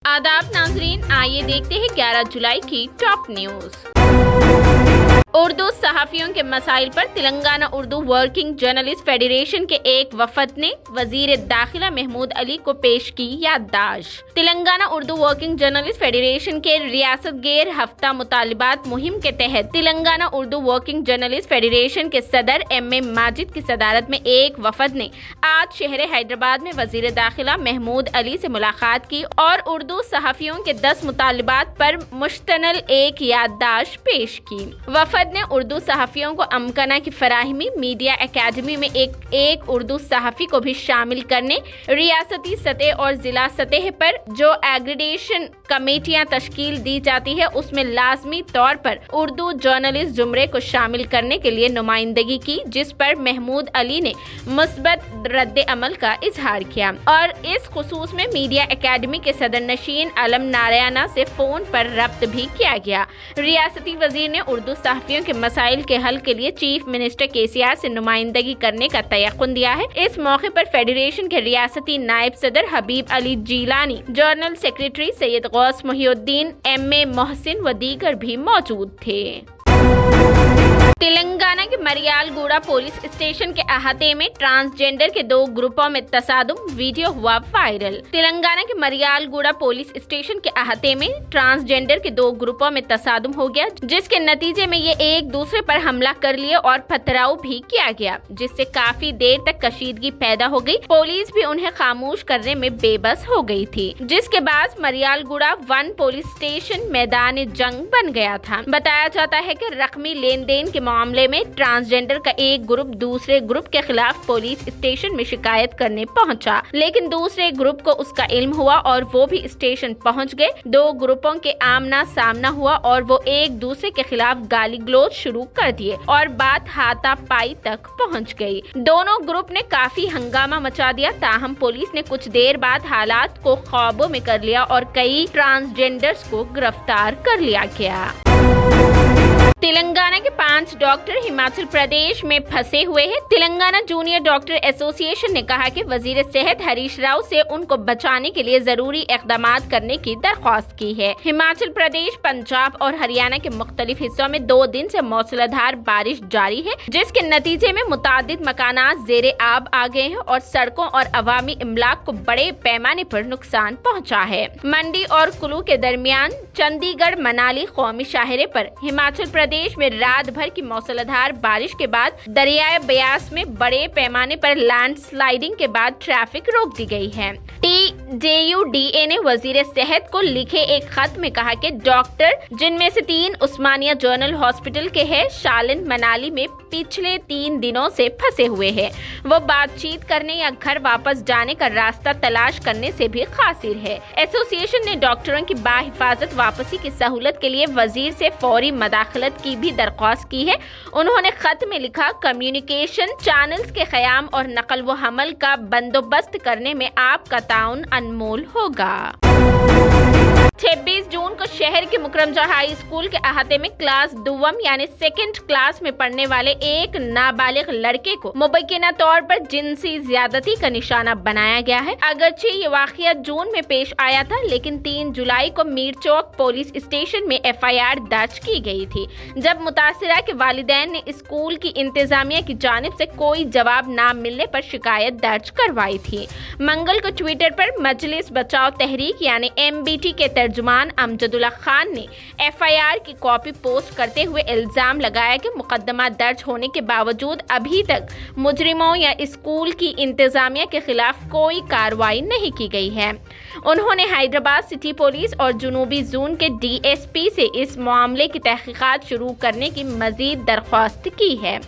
आदाब नाजरीन, आइए देखते हैं 11 जुलाई की टॉप न्यूज। उर्दू सहाफ़ियों के मसाइल पर Telangana Urdu working journalist federation के एक वफद ने वजीर दाखिला महमूद अली को पेश की याददाश्त। Telangana Urdu working journalist federation के रियासत गेर हफ्ता मुतालिबात मुहिम के तहत Telangana Urdu working journalist federation के सदर एम माजिद की सदारत में एक वफद ने आज शहर हैदराबाद में वजीर दाखिला महमूद अली से मुलाकात की और उर्दू सहाफ़ियों के 10 मुतालिबात पर मुश्तमिल एक याददाश्त पेश की। वफद ने उर्दू सहाफ़ियों को अमकना की फराहमी, मीडिया एकेडमी में एक उर्दू सहाफ़ी को भी शामिल करने, रियासती सतह और ज़िला सतह पर जो एग्रीडेशन कमेटियां तश्कील दी जाती है उसमें लाजमी तौर पर उर्दू जर्नलिस्ट जुमरे को शामिल करने के लिए नुमाइंदगी की, जिस पर महमूद अली ने मुस्बत रद्द अमल का इजहार किया और इस खुसूस में मीडिया एकेडमी के सदर नशीन अलम नारायणा से फ़ोन पर रब्त भी किया गया। रियासती वजीर ने उर्दू सहाफ़ियों के मसाइल के हल के लिए चीफ मिनिस्टर KCR से नुमाइंदगी करने का तयक़ुन दिया है। इस मौके पर फेडरेशन के रियासती नायब सदर Habib Ali Jilani, general secretary Syed Ghaus Mohiuddin, MA Mohsin व दीगर भी मौजूद थे। तेलंगाना के मरियालगुड़ा पुलिस स्टेशन के अहाते में ट्रांसजेंडर के 2 ग्रुपों में तसादुम, वीडियो हुआ वायरल। तेलंगाना के मरियालगुड़ा पुलिस स्टेशन के अहाते में ट्रांसजेंडर के 2 ग्रुपों में तसादुम हो गया, जिसके नतीजे में ये एक दूसरे पर हमला कर लिए और पथराव भी किया गया, जिससे काफी देर तक कशीदगी पैदा हो गई। पुलिस भी उन्हें खामोश करने में बेबस हो गई थी, जिसके बाद मरियालगुड़ा 1 पुलिस स्टेशन मैदान जंग बन गया था। बताया जाता है कि रकमी लेन देन के मामले में ट्रांसजेंडर का एक ग्रुप दूसरे ग्रुप के खिलाफ पुलिस स्टेशन में शिकायत करने पहुंचा, लेकिन दूसरे ग्रुप को उसका इल्म हुआ और वो भी स्टेशन पहुंच गए। 2 ग्रुपों के आमना सामना हुआ और वो एक दूसरे के खिलाफ गाली गलौज शुरू कर दिए और बात हाथापाई तक पहुंच गई। दोनों ग्रुप ने काफी हंगामा मचा दिया, ताहम पुलिस ने कुछ देर बाद हालात को काबू में कर लिया और कई ट्रांसजेंडर्स को गिरफ्तार कर लिया गया। तेलंगाना के 5 डॉक्टर हिमाचल प्रदेश में फंसे हुए हैं। तेलंगाना जूनियर डॉक्टर एसोसिएशन ने कहा कि वजीर सेहत हरीश राव से उनको बचाने के लिए जरूरी इकदाम करने की दरख्वास्त की है। हिमाचल प्रदेश, पंजाब और हरियाणा के मुख्तलिफ हिस्सों में 2 दिन से मूसलाधार बारिश जारी है, जिसके नतीजे में मुतादिद मकानात ज़ेरे आब आ गए हैं और सड़कों और अवामी इमलाक को बड़े पैमाने पर नुकसान पहुँचा है। मंडी और कुल्लू के दरमियान चंडीगढ़ मनाली कौमी शाहरे पर हिमाचल प्रदेश में रात भर की मूसलाधार बारिश के बाद दरियाए ब्यास में बड़े पैमाने पर लैंडस्लाइडिंग के बाद ट्रैफिक रोक दी गई है। TJUDA ने वजीर सेहत को लिखे एक खत में कहा कि डॉक्टर, जिनमें से 3 उस्मानिया जनरल हॉस्पिटल के हैं, शालिन मनाली में पिछले 3 दिनों से फंसे हुए हैं। वो बातचीत करने या घर वापस जाने का रास्ता तलाश करने से भी कासिर है। एसोसिएशन ने डॉक्टरों की बाहिफाजत वापसी की सहूलत के लिए वजीर से फौरी मदाखलत की भी दरख्वास्त की है। उन्होंने खत में लिखा, कम्युनिकेशन चैनल्स के क़याम और नकल व हमल का बंदोबस्त करने में आपका ताउन अनमोल होगा। 26 जून को शहर के मुकरमजा हाई स्कूल के अहाते में क्लास 2 यानी 2nd क्लास में पढ़ने वाले एक नाबालिग लड़के को मुबैना तौर पर जिनसी ज्यादती का निशाना बनाया गया है। अगरचे ये वाकया जून में पेश आया था, लेकिन 3 जुलाई को मीर चौक पुलिस स्टेशन में FIR दर्ज की गई थी, जब मुतासिरा के वालिदैन ने स्कूल की इंतजामिया की जानिब से कोई जवाब न मिलने पर शिकायत दर्ज करवाई थी। मंगल को ट्विटर पर मजलिस बचाओ तहरीक यानी MBT के तर्जुमान अमजदुल्ला खान ने FIR की कॉपी पोस्ट करते हुए इल्जाम लगाया कि मुकदमा दर्ज होने के बावजूद अभी तक मुजरिमों या स्कूल की इंतजामिया के खिलाफ कोई कार्रवाई नहीं की गई है। उन्होंने हैदराबाद सिटी पुलिस और जुनूबी जोन के DSP से इस मामले की तहकीकात शुरू करने की मजीद दरख्वास्त की है।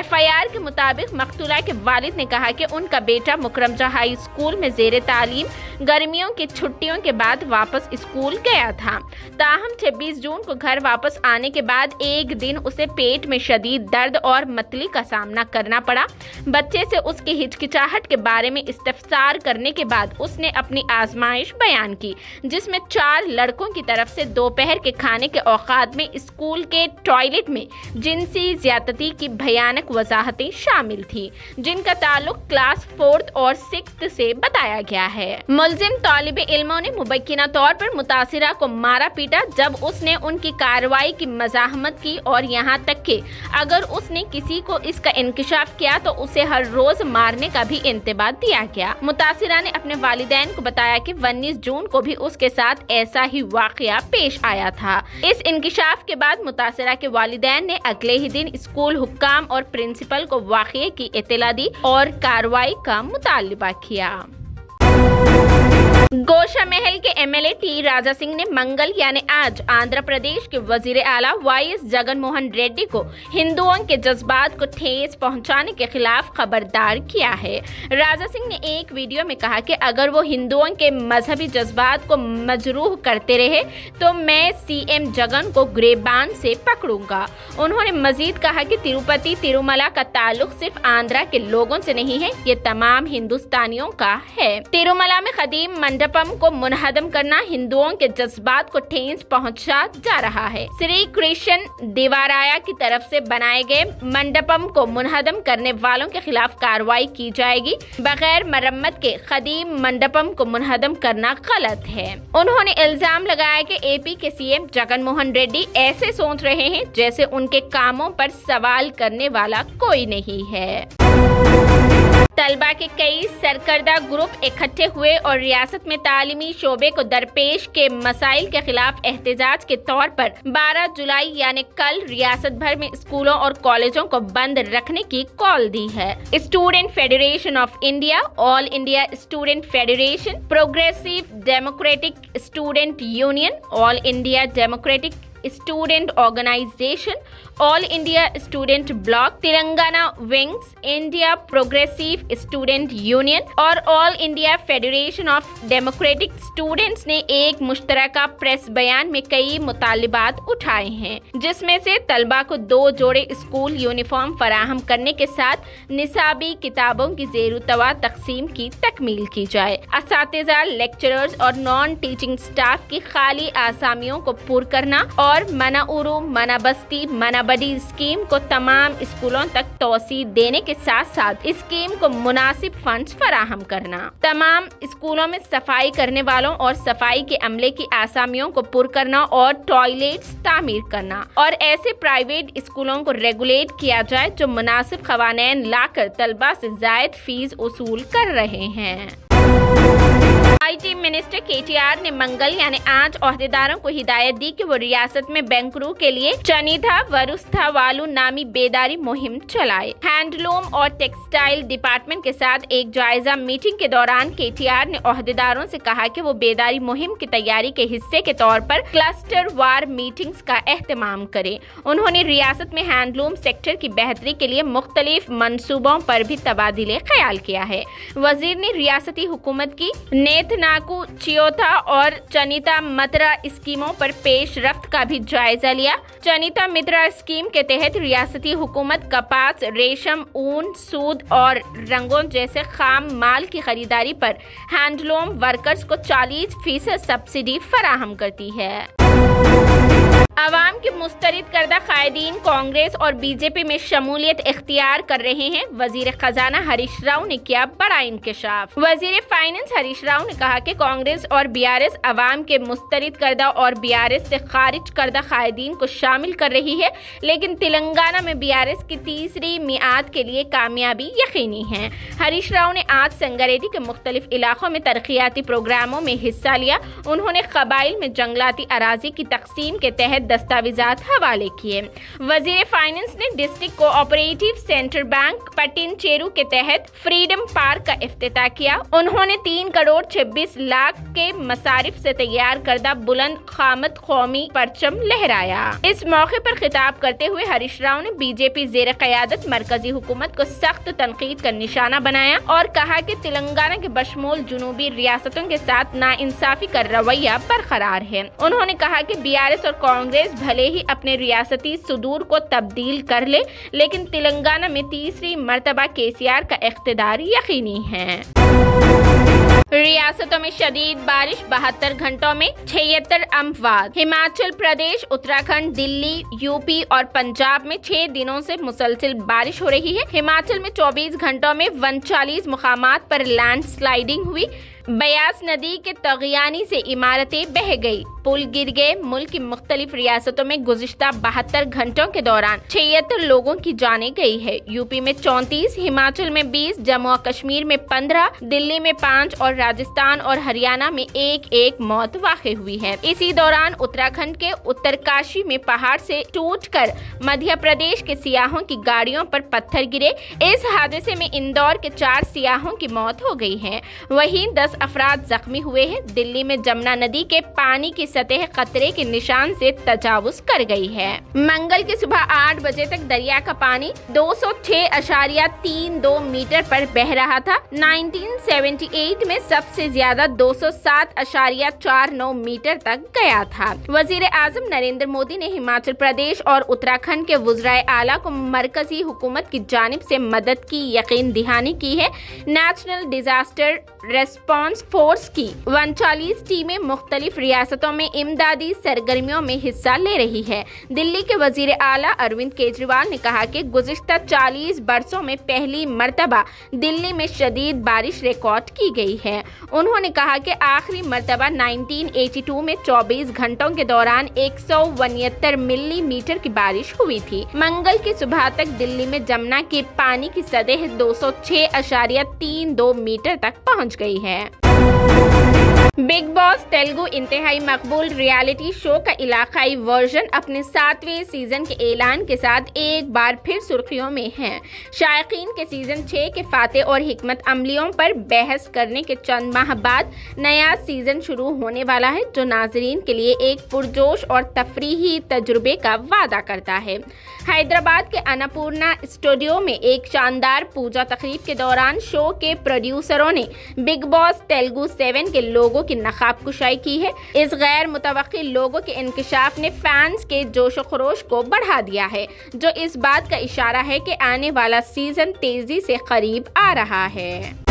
FIR के मुताबिक मकतूला के वालिद ने कहा कि उनका बेटा मुकरमजा हाई स्कूल में ज़ेरे तालीम गर्मियों की छुट्टियों के बाद वापस स्कूल गया था। ताहम 26 जून को घर वापस आने के बाद एक दिन उसे पेट में शदीद दर्द और मतली का सामना करना पड़ा। बच्चे से उसकी हिचकिचाहट के बारे में इस्तफसार करने के बाद उसने अपनी आजमाइश आजमाइश बयान की, जिसमें 4 लड़कों की तरफ से दोपहर के खाने के औकात में स्कूल के टॉयलेट में जिनसी ज्यादती की भयानक वजाहतें शामिल थी, जिनका ताल्लुक क्लास 4th और 6th से बताया गया है। मुलजिम तालिब इल्मों ने मुबैना तौर पर मुतासिरा को मारा पीटा जब उसने उनकी कार्रवाई की मज़ाहमत की और यहाँ तक कि अगर उसने किसी को इसका इंकिशाफ किया तो उसे हर रोज मारने का भी इंतबाह दिया गया। मुतासिरा ने अपने वालिदैन को बताया कि 19 जून को भी उसके साथ ऐसा ही वाकया पेश आया था। इस इंकिशाफ के बाद मुतासिरा के वालिदैन ने अगले ही दिन स्कूल हुक्काम और प्रिंसिपल को वाकये की इत्तला दी और कार्रवाई का मुतालबा किया। गोशा महल के एमएलए टी राजा सिंह ने मंगल यानी आज आंध्र प्रदेश के वजीर आला वाईएस जगन मोहन रेड्डी को हिंदुओं के जज्बात को ठेस पहुंचाने के खिलाफ खबरदार किया है। राजा सिंह ने एक वीडियो में कहा कि अगर वो हिंदुओं के मजहबी जज्बात को मजरूह करते रहे तो मैं सीएम जगन को गिरबान से पकड़ूंगा। उन्होंने मजीद कहा कि तिरुपति तिरुमला का ताल्लुक सिर्फ आंध्रा के लोगों से नहीं है, ये तमाम हिंदुस्तानियों का है। तिरुमला में कदीम मंडपम को मुनहदम करना हिंदुओं के जज्बात को ठेस पहुंचा जा रहा है। श्री कृष्ण देवराया की तरफ से बनाए गए मंडपम को मुनहदम करने वालों के खिलाफ कार्रवाई की जाएगी। बगैर मरम्मत के कदीम मंडपम को मुनहदम करना गलत है। उन्होंने इल्जाम लगाया कि एपी के सीएम जगन मोहन रेड्डी ऐसे सोच रहे हैं जैसे उनके कामों पर सवाल करने वाला कोई नहीं है। तलबा के कई सरकर्दा ग्रुप इकट्ठे हुए और रियासत में तालीमी शोबे को दरपेश के मसाइल के खिलाफ एहतजाज के तौर पर 12 जुलाई यानी कल रियासत भर में स्कूलों और कॉलेजों को बंद रखने की कॉल दी है। Student federation of India, all India student federation, progressive democratic student union, all India democratic student organisation, all India student block, Telangana wings, India progressive student union और all India federation of democratic students ने एक मुश्तरका press बयान में कई मुतालिबात उठाए हैं, जिसमें से तलबा को 2 जोड़े स्कूल यूनिफॉर्म फराहम करने के साथ निसाबी किताबों की ज़ेरुतवा तकसीम की तकमील की जाए, असातिज़ा, लेक्चरर्स और नॉन टीचिंग स्टाफ की खाली आसामियों को पुर करना और मना उरू, मना बस्ती, मना बड़ी स्कीम को तमाम स्कूलों तक तोसी देने के साथ साथ स्कीम को मुनासिब फंड्स फराहम करना, तमाम स्कूलों में सफाई करने वालों और सफाई के अमले की आसामियों को पुर करना और टॉयलेट्स तामीर करना और ऐसे प्राइवेट स्कूलों को रेगुलेट किया जाए जो मुनासिब क़वानीन लाकर तलबा से ज़ायद फीस वसूल कर रहे हैं। आईटी मिनिस्टर केटीआर ने मंगल यानी आज ओहदेदारों को हिदायत दी कि वो रियासत में बैंकरू के लिए चनीथा वरुस्था वालू नामी बेदारी मुहिम चलाए। हैंडलूम और टेक्सटाइल डिपार्टमेंट के साथ एक जायजा मीटिंग के दौरान केटीआर ने ओहदेदारों से कहा कि वो बेदारी मुहिम की तैयारी के हिस्से के तौर पर क्लस्टर वार मीटिंग्स का एहतमाम करे। उन्होंने रियासत में हैंडलूम सेक्टर की बेहतरी के लिए मुख्तलिफ मंसूबों पर भी तबादिले ख्याल किया है। वजीर ने रियासती हुकूमत की नेतनाकू चियोथा और चनीता मित्रा स्कीमों पर पेश रफ्त का भी जायजा लिया। चनीता मित्रा स्कीम के तहत रियासती हुकूमत कपास, रेशम, ऊन, सूद और रंगों जैसे खाम माल की खरीदारी पर हैंडलूम वर्कर्स को 40% सब्सिडी फराहम करती है। अवाम के मुस्तरद करदा कायदीन कांग्रेस और बीजेपी में शमूलियत इख्तियार कर रहे हैं। वजीर खजाना हरीश राव ने किया बड़ा इंकशाफ। वजीर फाइनेंस हरीश राव ने कहा कि कांग्रेस और बीआरएस अवाम के मुस्तरद करदा और बीआरएस से खारिज करदा कायदीन को शामिल कर रही है, लेकिन तेलंगाना में बीआरएस की तीसरी मियाद के लिए कामयाबी यकीनी है। हरीश राव ने आज संगारेड्डी के मुख्तलिफ इलाकों में तरक्याती प्रोग्रामों में हिस्सा लिया। उन्होंने कबाइल में जंगलाती अराजी की तकसीम के तहत दस्तावेजात हवाले किए। वजीर फाइनेंस ने डिस्ट्रिक्ट कोऑपरेटिव सेंटर बैंक पटिनचेरू के तहत फ्रीडम पार्क का इफ्तिताह किया। उन्होंने 3 करोड़ 26 लाख के मसारिफ से तैयार करदा बुलंद खामत कौमी परचम लहराया। इस मौके पर खिताब करते हुए हरीश राव ने बीजेपी ज़ेर क़यादत मरकजी हुकूमत को सख्त तनकीद का निशाना बनाया और कहा कि तेलंगाना के बशमूल जुनूबी रियासतों के साथ नाइंसाफी का रवैया बरकरार है। उन्होंने कहा कि बीआरएस और कांग्रेस भले ही अपने रियासती सुदूर को तब्दील कर ले, लेकिन तेलंगाना में तीसरी मर्तबा केसीआर का इख्तिदार यकीनी है। रियासतों में शदीद बारिश, 72 घंटों में 76 अमवात। हिमाचल प्रदेश, उत्तराखंड, दिल्ली, यूपी और पंजाब में 6 दिनों से मुसलसल बारिश हो रही है। हिमाचल में 24 घंटों में 39 मुकामात पर लैंडस्लाइडिंग हुई। ब्यास नदी के तगियानी से इमारतें बह गई, पुल गिर गए। मुल्क की मुख्तलिफ रियासतों में गुज़िश्ता 72 घंटों के दौरान 76 लोगों की जानें गई है। यूपी में 34, हिमाचल में 20, जम्मू और कश्मीर में 15, दिल्ली में 5 और राजस्थान और हरियाणा में एक मौत वाक़ई हुई है। इसी दौरान उत्तराखंड के उत्तरकाशी में पहाड़ से टूटकर मध्य प्रदेश के सियाहों की गाड़ियों पर पत्थर गिरे। इस हादसे में इंदौर के 4 सियाहों की मौत हो गई है, वहीं 10 अफराद जख्मी हुए हैं। दिल्ली में जमुना नदी के पानी की सतह खतरे के निशान से तजावुज कर गई है। मंगल की सुबह 8 बजे तक दरिया का पानी 206.32 मीटर पर बह रहा था। 1978 में सबसे ज्यादा 207.49 मीटर तक गया था। वजीर आजम नरेंद्र मोदी ने हिमाचल प्रदेश और उत्तराखंड के वुज़राए आला को मरकजी हुकूमत की जानिब से मदद की यकीन दहानी की है। नेशनल डिजास्टर रेस्पॉन्स फोर्स की 39 टीमें मुख्तलिफ रियासतों में इमदादी सरगर्मियों में हिस्सा ले रही है। दिल्ली के वजीर आला अरविंद केजरीवाल ने कहा कि गुज़िश्ता 40 बरसों में पहली मर्तबा दिल्ली में शदीद बारिश रिकॉर्ड की गई है। उन्होंने कहा कि आखिरी मर्तबा 1982 में 24 घंटों के दौरान 169 मिलीमीटर की बारिश हुई थी। मंगल की सुबह तक दिल्ली में जमुना के पानी की सतह 206.32 मीटर तक पहुंच गई है। बिग बॉस तेलुगु इंतहाई मकबूल रियलिटी शो का इलाकाई वर्जन अपने 7वें सीजन के ऐलान के साथ एक बार फिर सुर्खियों में है। शायकीन के सीजन 6 के फाते और हिकमत अमलियों पर बहस करने के चंद माह बाद नया सीजन शुरू होने वाला है, जो नाजरीन के लिए एक पुरजोश और तफरीही तजुर्बे का वादा करता है। हैदराबाद के अन्नपूर्णा स्टूडियो में एक शानदार पूजा तकरीब के दौरान शो के प्रोड्यूसरों ने बिग बॉस तेलुगु 7 के लोगों की नकाब कुशाई की है। इस गैर मुतवक्की लोगों के इंकशाफ ने फैंस के जोश खरोश को बढ़ा दिया है, जो इस बात का इशारा है कि आने वाला सीजन तेजी से करीब आ रहा है।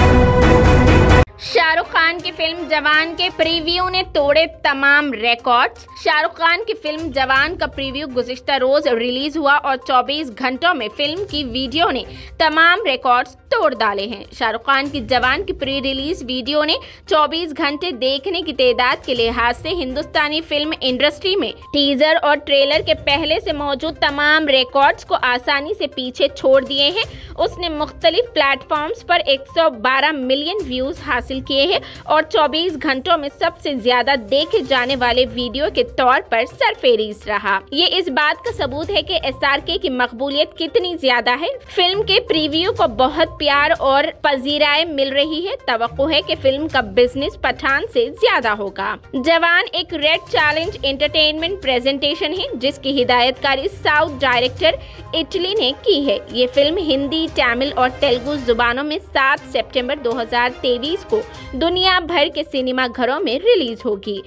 शाहरुख खान की फिल्म जवान के प्रीव्यू ने तोड़े तमाम रिकॉर्ड्स। शाहरुख खान की फिल्म जवान का प्रीव्यू गुज़िश्ता रोज रिलीज हुआ और 24 घंटों में फिल्म की वीडियो ने तमाम रिकॉर्ड्स तोड़ डाले हैं। शाहरुख खान की जवान की प्री रिलीज वीडियो ने 24 घंटे देखने की तादाद के लिहाज से हिंदुस्तानी फिल्म इंडस्ट्री में टीजर और ट्रेलर के पहले से मौजूद तमाम रिकॉर्ड्स को आसानी से पीछे छोड़ दिए हैं। उसने मुख्तलिफ प्लेटफॉर्म्स पर 112 मिलियन व्यूज हासिल किए हैं और 24 घंटों में सबसे ज्यादा देखे जाने वाले वीडियो के तौर पर सरफेरीज रहा। ये इस बात का सबूत है कि SRK की मकबूलियत कितनी ज्यादा है। फिल्म के प्रीव्यू को बहुत प्यार और पजीराई मिल रही है। तवक्को है कि फिल्म का बिजनेस पठान से ज्यादा होगा। जवान एक रेड चैलेंज एंटरटेनमेंट प्रेजेंटेशन है, जिसकी हिदायतकारी साउथ डायरेक्टर इटली ने की है। ये फिल्म हिंदी, तमिल और तेलुगु जुबानों में 7 सितंबर 2023 को दुनिया भर के सिनेमा घरों में रिलीज होगी।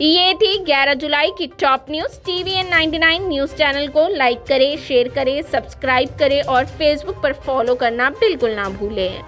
ये थी 11 जुलाई की top news. TVN 99 news channel को लाइक करें, शेयर करें, सब्सक्राइब करें और फेसबुक पर फॉलो करना बिल्कुल ना भूलें।